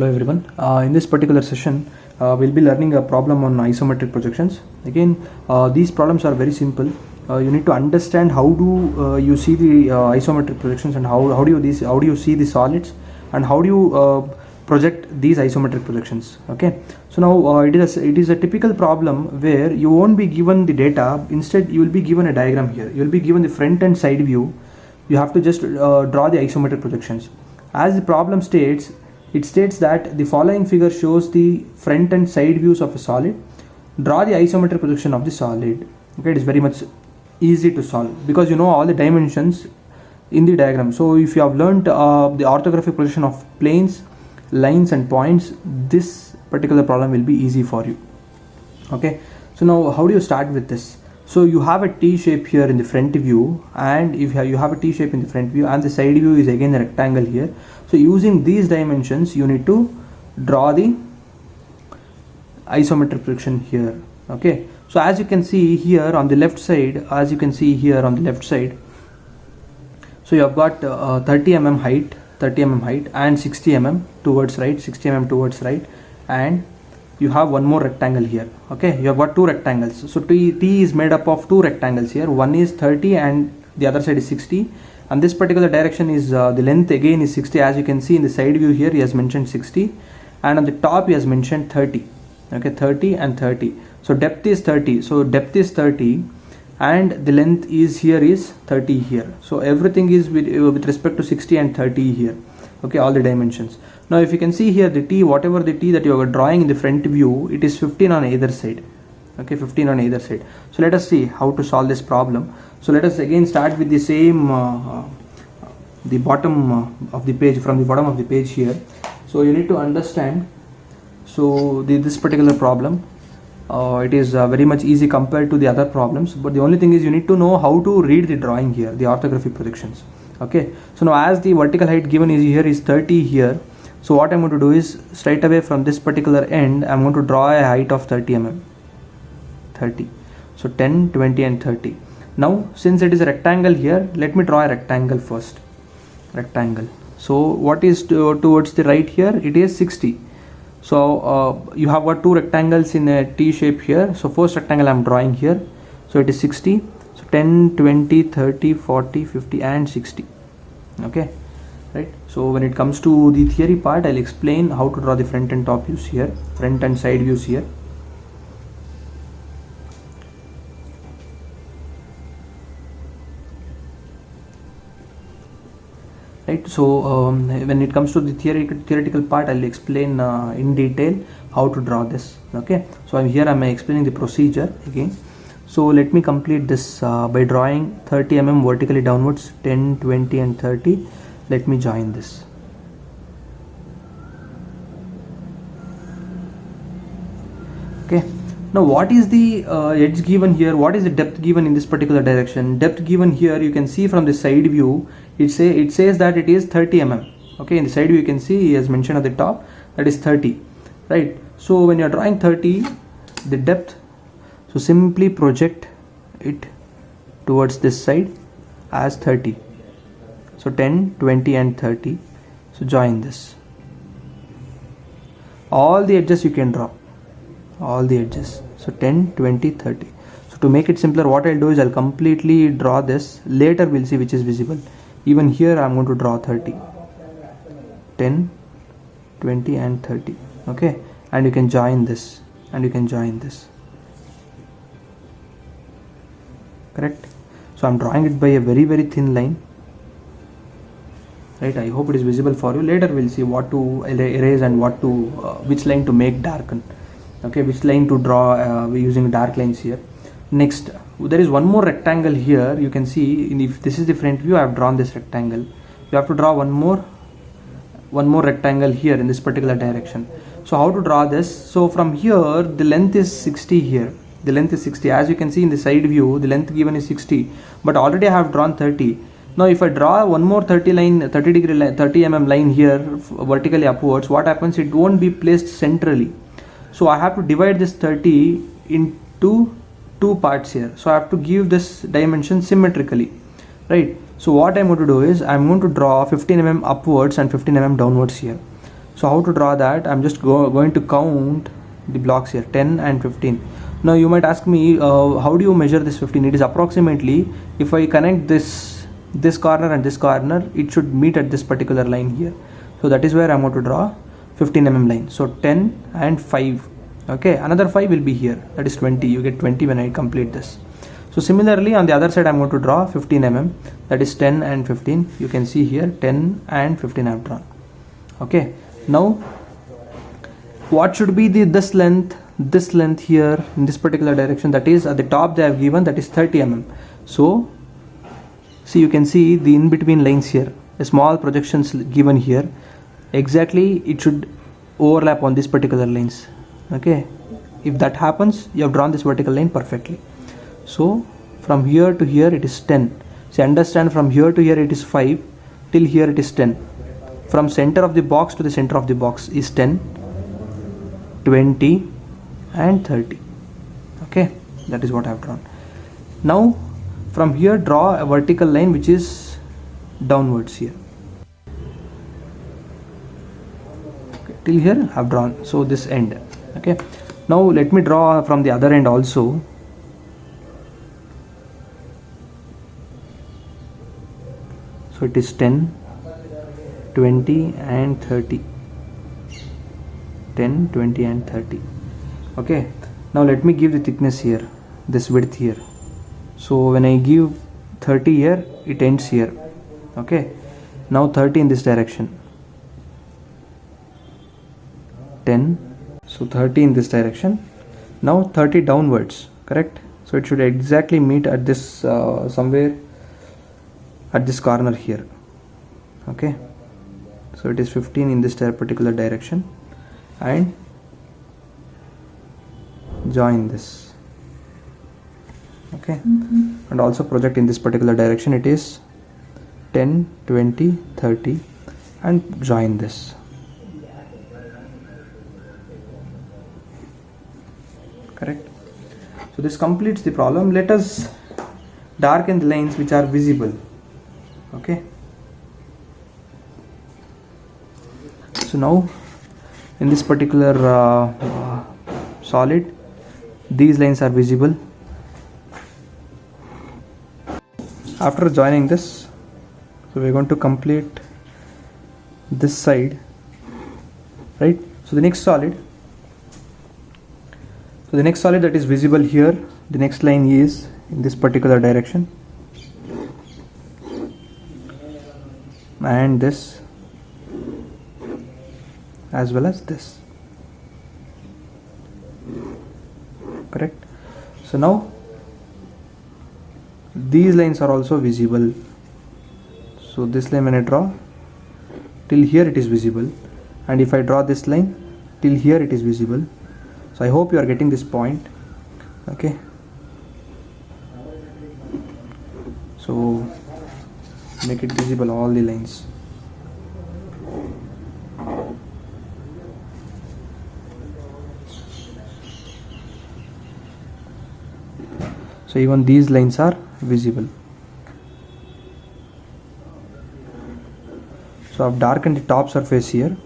Hello everyone. In this particular session, we'll be learning a problem on isometric projections. Again, these problems are very simple. You need to understand how do you see the isometric projections, and how do you see the solids, and how do you project these isometric projections. Okay. So now it is a typical problem where you won't be given the data. Instead, you will be given a diagram here. You will be given the front and side view. You have to just draw the isometric projections. As the problem states, it states that the following figure shows the front and side views of a solid. Draw the isometric projection of the solid. Okay, it is very much easy to solve because you know all the dimensions in the diagram. So if you have learnt the orthographic projection of planes, lines and points, this particular problem will be easy for you. Okay, so now how do you start with this? So you have a T shape here in the front view, and if you have a T shape in the front view, and the side view is again a rectangle here. So using these dimensions, you need to draw the isometric projection here. Okay, so as you can see here on the left side, so you have got 30 mm height and 60 mm towards right, and you have one more rectangle here. Okay, you have got two rectangles. So T is made up of two rectangles here. One is 30 and the other side is 60, and this particular direction is the length again is 60. As you can see in the side view here, he has mentioned 60, and on the top he has mentioned 30. Okay, 30 and 30. So depth is 30. So depth is 30 and the length is here is 30 here. So everything is with respect to 60 and 30 here. Okay, all the dimensions. Now if you can see here, the T, whatever the T that you are drawing in the front view, it is 15 on either side. Okay, 15 on either side. So let us see how to solve this problem. So let us again start with the same the bottom of the page, from the bottom of the page here. So you need to understand, so this particular problem, it is very much easy compared to the other problems, but the only thing is you need to know how to read the drawing here, the orthographic projections. Okay, so now as the vertical height given is here is 30 here. So what I'm going to do is, straight away from this particular end, I'm going to draw a height of 30 mm. 30. So 10, 20 and 30. Now since it is a rectangle here, let me draw a rectangle first. Rectangle. So what is towards the right here? It is 60. So you have got two rectangles in a T shape here. So first rectangle I'm drawing here. So it is 60. So 10, 20, 30, 40, 50 and 60. Okay. Right. So when it comes to the theory part, I'll explain how to draw the front and top views here, front and side views here. Right. So when it comes to the theoretical part, I'll explain in detail how to draw this. Okay. So I'm explaining the procedure again. So let me complete this by drawing 30 mm vertically downwards, 10, 20 and 30. Let me join this. Okay. Now what is the edge given here? What is the depth given in this particular direction? Depth given here, you can see from the side view, it says that it is 30 mm. Okay, in the side view you can see he has mentioned at the top that is 30. Right. So when you are drawing 30, the depth, so simply project it towards this side as 30. So 10, 20 and 30. So join this. All the edges you can draw. All the edges. So 10, 20, 30. So to make it simpler, what I'll do is I'll completely draw this. Later we'll see which is visible. Even here I'm going to draw 30. 10, 20 and 30. Okay. And you can join this. And you can join this. Correct. So I'm drawing it by a very thin line. Right, I hope it is visible for you. Later we'll see what to erase and what to which line to make darken. Okay, which line to draw using dark lines here. Next, there is one more rectangle here. You can see, if this is the front view, I have drawn this rectangle. You have to draw one more rectangle here in this particular direction. So how to draw this? So from here, the length is 60 here. The length is 60. As you can see in the side view, the length given is 60, but already I have drawn 30. Now if I draw one more 30 mm line here vertically upwards, what happens? It won't be placed centrally. So I have to divide this 30 into two parts here. So I have to give this dimension symmetrically, right? So what I'm going to do is I'm going to draw 15 mm upwards and 15 mm downwards here. So how to draw that? I'm just going to count the blocks here, 10 and 15. Now you might ask me, how do you measure this 15? It is approximately, if I connect this corner and this corner, it should meet at this particular line here. So that is where I'm going to draw 15 mm line. So 10 and 5. Okay, another 5 will be here, that is 20. You get 20 when I complete this. So similarly on the other side I'm going to draw 15 mm, that is 10 and 15. You can see here 10 and 15 I have drawn. Okay, now what should be this length here in this particular direction? That is, at the top they have given that is 30 mm. So see, you can see the in between lines here, a small projections given here. Exactly it should overlap on these particular lines. Okay, if that happens, you have drawn this vertical line perfectly. So from here to here it is 10. So understand, from here to here it is 5, till here it is 10. From center of the box to the center of the box is 10, 20 and 30. Okay, that is what I have drawn. Now from here draw a vertical line which is downwards here. Okay, till here I have drawn, so this end. Okay, now let me draw from the other end also. So it is 10, 20 and 30. 10, 20 and 30. Okay, now let me give the thickness here, this width here. So when I give 30 here, it ends here. Okay, now 30 in this direction, 10, so 30 in this direction. Now 30 downwards, correct? So it should exactly meet at this somewhere at this corner here. Okay, so it is 15 in this particular direction, and join this. Okay, and also project in this particular direction. It is 10, 20, 30 and join this. Correct. So this completes the problem. Let us darken the lines which are visible. Okay, so now in this particular solid, these lines are visible. After joining this, so we're going to complete this side, right? So the next solid, that is visible here, the next line is in this particular direction, and this as well as this. Correct. So now these lines are also visible. So this line when I draw, till here it is visible, and if I draw this line, till here it is visible. So I hope you are getting this point. Okay, so make it visible, all the lines. So even these lines are visible. So I've darkened the top surface here.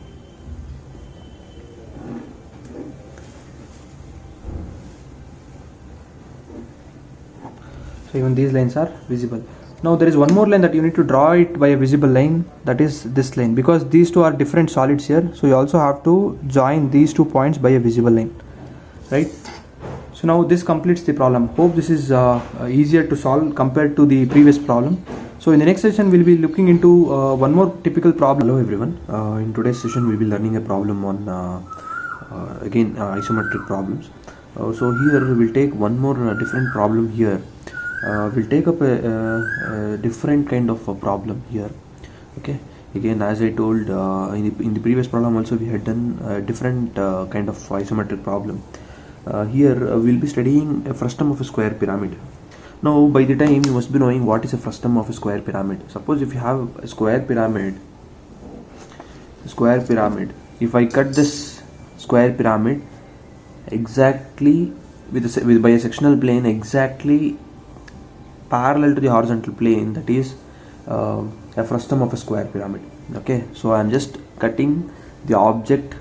So even these lines are visible. Now there is one more line that you need to draw it by a visible line, that is this line, because these two are different solids here. So you also have to join these 2 points by a visible line, right? So now this completes the problem. Hope this is easier to solve compared to the previous problem. So in the next session we'll be looking into one more typical problem. Hello everyone. In today's session we'll be learning a problem on again isometric problems. So here we'll take one more different problem here. We'll take up a different kind of a problem here. Okay, again as I told in the previous problem also, we had done a different kind of isometric problem. Here we'll be studying a frustum of a square pyramid. Now by the time you must be knowing what is a frustum of a square pyramid. Suppose if you have a square pyramid, if I cut this square pyramid exactly by a sectional plane exactly parallel to the horizontal plane, that is a frustum of a square pyramid. Okay, so I am just cutting the object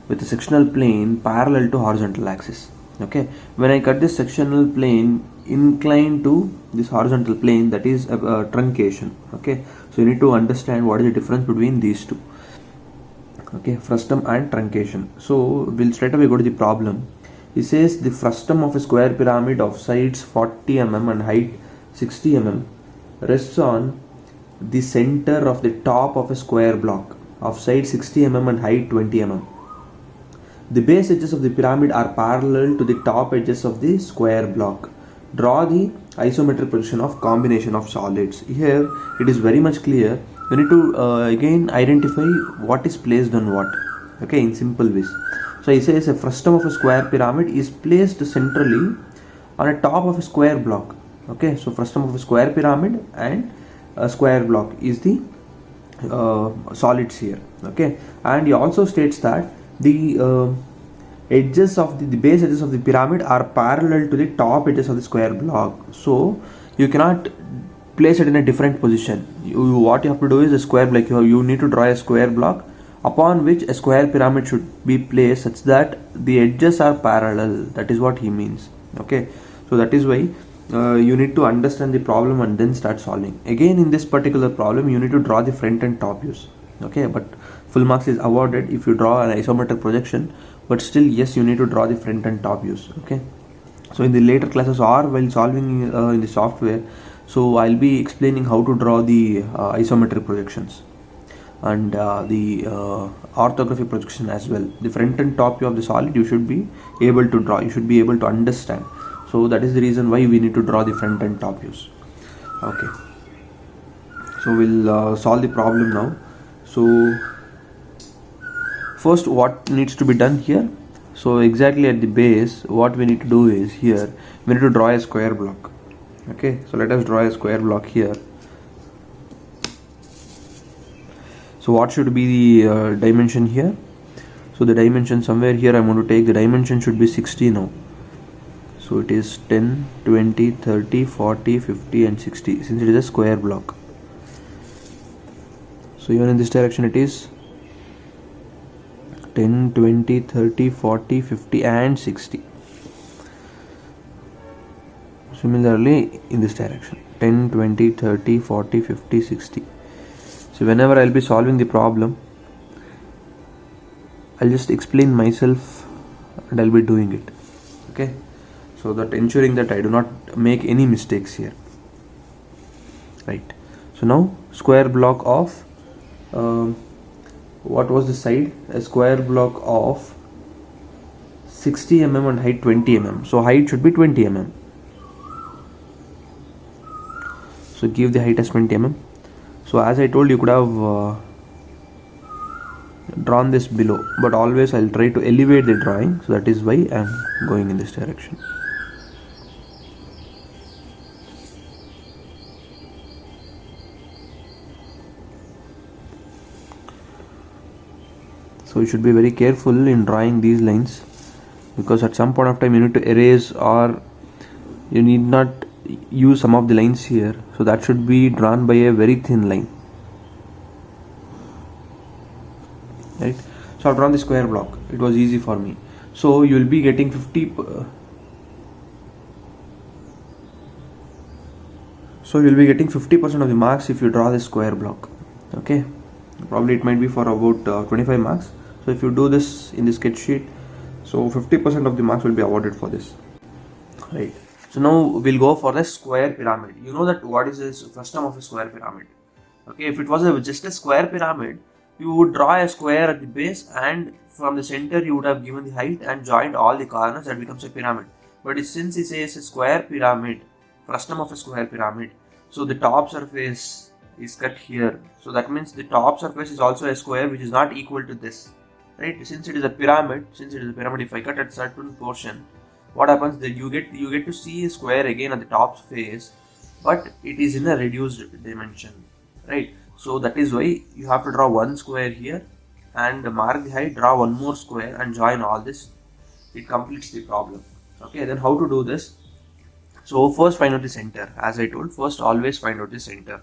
with a sectional plane parallel to horizontal axis. Okay, when I cut this sectional plane inclined to this horizontal plane, that is a truncation. Okay, so you need to understand what is the difference between these two. Okay, frustum and truncation. So we'll straight away go to the problem. It says the frustum of a square pyramid of sides 40 mm and height 60 mm rests on the center of the top of a square block of side 60 mm and height 20 mm. The base edges of the pyramid are parallel to the top edges of the square block. Draw the isometric projection of combination of solids. Here it is very much clear. You need to again identify what is placed on what. Okay, in simple ways. So it says a frustum of a square pyramid is placed centrally on a top of a square block. Okay, so frustum of a square pyramid and a square block is the solids here. Okay, and he also states that the edges of the base edges of the pyramid are parallel to the top edges of the square block. So you cannot place it in a different position. What you have to do is a square block. You need to draw a square block upon which a square pyramid should be placed such that the edges are parallel. That is what he means. Okay, so that is why you need to understand the problem and then start solving. Again, in this particular problem you need to draw the front and top views. Okay, but full marks is awarded if you draw an isometric projection, but still yes, you need to draw the front and top views. Okay, so in the later classes or while solving in the software, so I'll be explaining how to draw the isometric projections and the orthographic projection as well. The front and top view of the solid you should be able to draw, you should be able to understand. So that is the reason why we need to draw the front and top views. Okay, so we'll solve the problem now. So first, what needs to be done here? So exactly at the base, what we need to do is here we need to draw a square block. Okay, so let us draw a square block here. So what should be the dimension here? So the dimension somewhere here I'm going to take, the dimension should be 60 now. So it is 10, 20, 30, 40, 50 and 60 since it is a square block. So even in this direction it is 10, 20, 30, 40, 50 and 60. Similarly in this direction 10, 20, 30, 40, 50, 60. So whenever I'll be solving the problem, I'll just explain myself and I'll be doing it. Okay, so that ensuring that I do not make any mistakes here. Right, so now square block of what was the side? A square block of 60 mm and height 20 mm. So height should be 20 mm. So give the height as 20 mm. So as I told, you could have drawn this below, but always I'll try to elevate the drawing. So that is why I'm going in this direction. So you should be very careful in drawing these lines, because at some point of time you need to erase or you need not use some of the lines here. So that should be drawn by a very thin line. Right. So I've drawn the square block. It was easy for me. So you will be getting 50. So you will be getting 50% of the marks if you draw the square block. Okay. Probably it might be for about 25 marks. So if you do this in the sketch sheet, so 50% of the marks will be awarded for this. Right. So now we'll go for the square pyramid. You know that what is this frustum of a square pyramid? Okay, if it was just a square pyramid, you would draw a square at the base and from the center you would have given the height and joined all the corners. That becomes a pyramid. But since it says a square pyramid, frustum of a square pyramid, so the top surface is cut here. So that means the top surface is also a square which is not equal to this. Right? Since it is a pyramid, if I cut at certain portion, what happens that you get to see a square again at the top face, but it is in a reduced dimension, right? So that is why you have to draw one square here and mark the height, draw one more square and join all this. It completes the problem. Okay, then how to do this? So first find out the center. As I told, first always find out the center.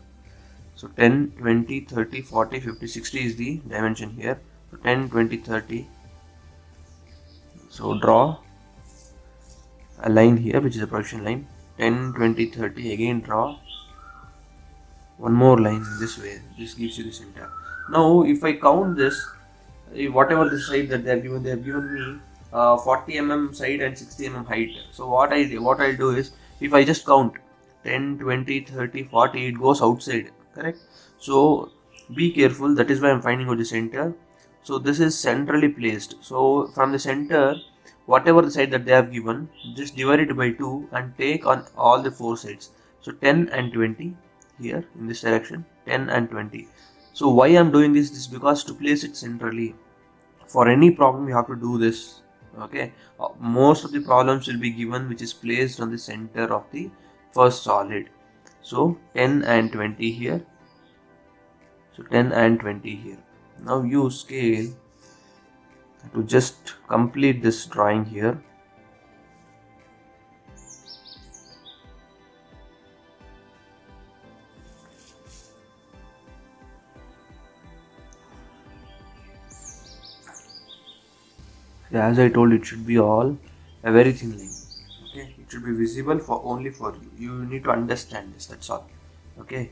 So 10, 20, 30, 40, 50, 60 is the dimension here. So 10, 20, 30. So draw a line here, which is a projection line. 10, 20, 30. Again draw one more line in this way. This gives you the center. Now, if I count this, whatever the side that they have given me 40 mm side and 60 mm height. So what I'll do is, if I just count 10, 20, 30, 40, it goes outside, correct? So be careful. That is why I'm finding out the center. So this is centrally placed. So from the center, whatever the side that they have given, just divide it by 2 and take on all the 4 sides. So 10 and 20 here in this direction, 10 and 20. So why I'm doing this is because to place it centrally. For any problem you have to do this. Okay, most of the problems will be given which is placed on the center of the first solid. So 10 and 20 here. So 10 and 20 here. Now use scale to just complete this drawing here. As I told, it should be all a very thin line. Okay, it should be visible for only for you. You need to understand this. That's all. Okay,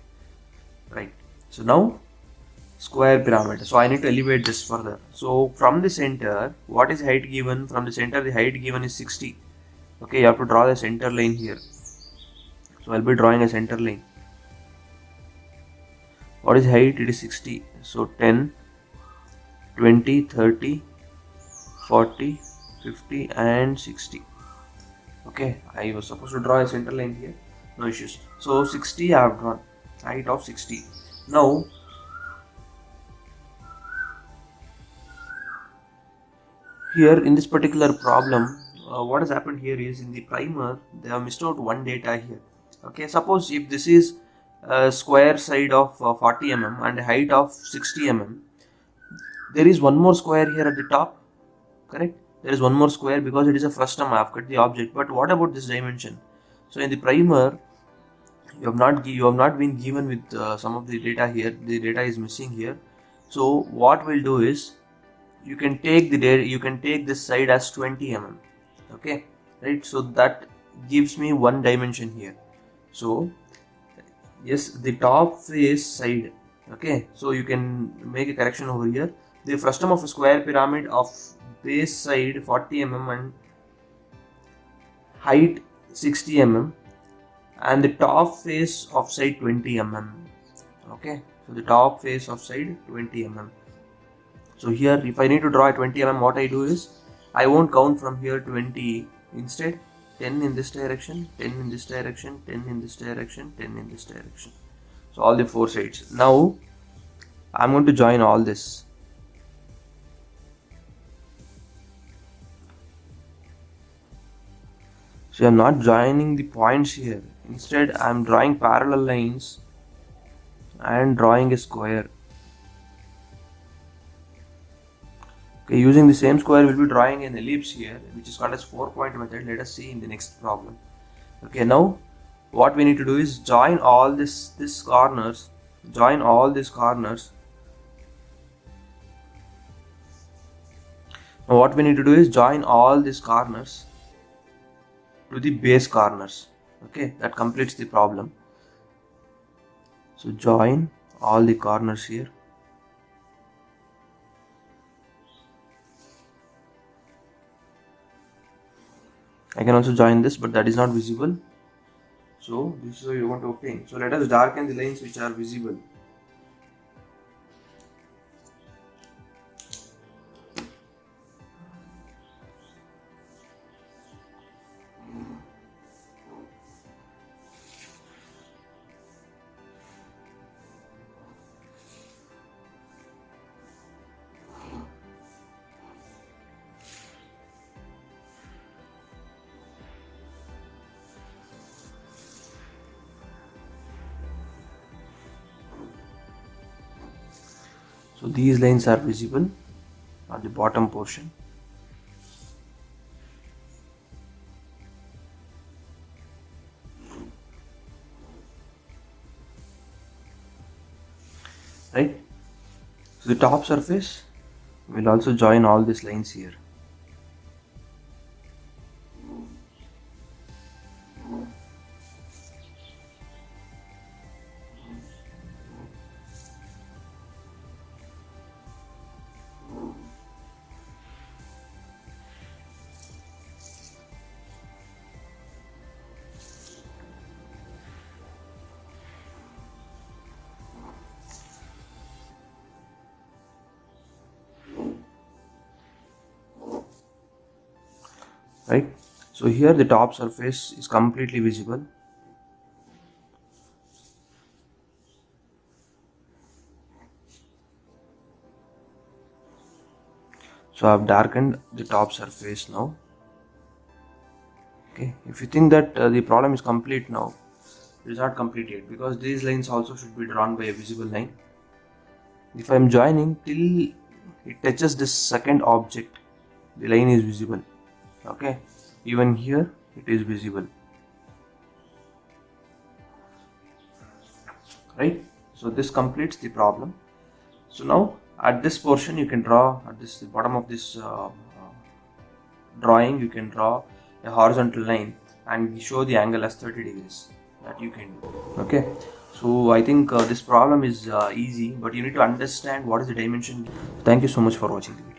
right. So now square pyramid. So I need to elevate this further. So from the center, what is height given? From the center, the height given is 60. Okay, you have to draw the center line here. So I'll be drawing a center line. What is height? It is 60. So 10, 20, 30, 40, 50 and 60. Okay, I was supposed to draw a center line here. No issues. So 60 I have drawn. Height of 60. Now here in this particular problem, what has happened here is, in the primer they have missed out one data here. Okay, suppose if this is a square side of 40 mm and a height of 60 mm, there is one more square here at the top, correct? There is one more square because it is a frustum. I have cut the object. But what about this dimension? So in the primer, you have not been given with some of the data here. The data is missing here. So what we'll do is, you can take the data, you can take this side as 20 mm. Okay, right? So that gives me one dimension here. So yes, the top face side. Okay, so you can make a correction over here. The frustum of a square pyramid of base side 40 mm and height 60 mm, and the top face of side 20 mm. Okay, so the top face of side 20 mm. So here, if I need to draw a 20 mm, what I do is, I won't count from here 20. Instead, 10 in this direction, 10 in this direction, 10 in this direction, 10 in this direction. So all the 4 sides. Now I'm going to join all this. So I'm not joining the points here. Instead, I'm drawing parallel lines and drawing a square. Okay, using the same square, we'll be drawing an ellipse here, which is called as 4-point method. Let us see in the next problem. Okay, now what we need to do is join all this corners. Join all these corners. Now what we need to do is join all these corners to the base corners. Okay, that completes the problem. So join all the corners here. I can also join this, but that is not visible. So this is how you want to obtain. So let us darken the lines which are visible. So these lines are visible on the bottom portion. Right? So the top surface We'll also join all these lines here. Right, so here the top surface is completely visible. So I've darkened the top surface now. Okay, if you think that the problem is complete now, it is not complete yet, because these lines also should be drawn by a visible line. If I am joining till it touches this second object, the line is visible. Okay, even here it is visible, right? So this completes the problem. So now at this portion you can draw, at this the bottom of this drawing, you can draw a horizontal line and show the angle as 30 degrees. That you can do. Okay, so I think this problem is easy, but you need to understand what is the dimension. Thank you so much for watching the video.